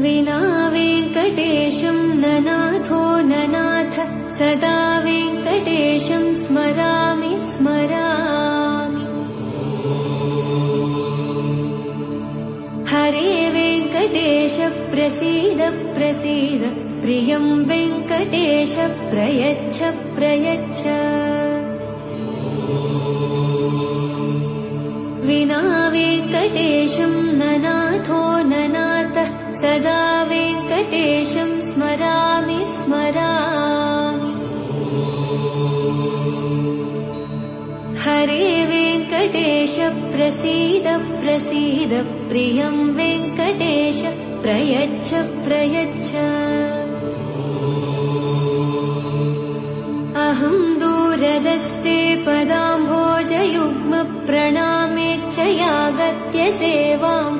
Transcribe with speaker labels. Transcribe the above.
Speaker 1: विना वेङ्कटेशं ननाथो ननाथ सदा वेङ्कटेशं स्मरामि स्मरामि। हरे वेङ्कटेश प्रसीद प्रसीद प्रियं वेङ्कटेश प्रयच्छ प्रयच्छ। विना वेङ्कटेशं ननाथो ननाथ सदा वेङ्कटेशं स्मरामि स्मरामि। हरे वेङ्कटेश प्रसीद प्रसीद प्रियं वेङ्कटेश प्रयच्छ प्रयच्छ। अहं दूरदस्ते पदाम्भोजयुग्म प्रणामेच्छयागत्य सेवां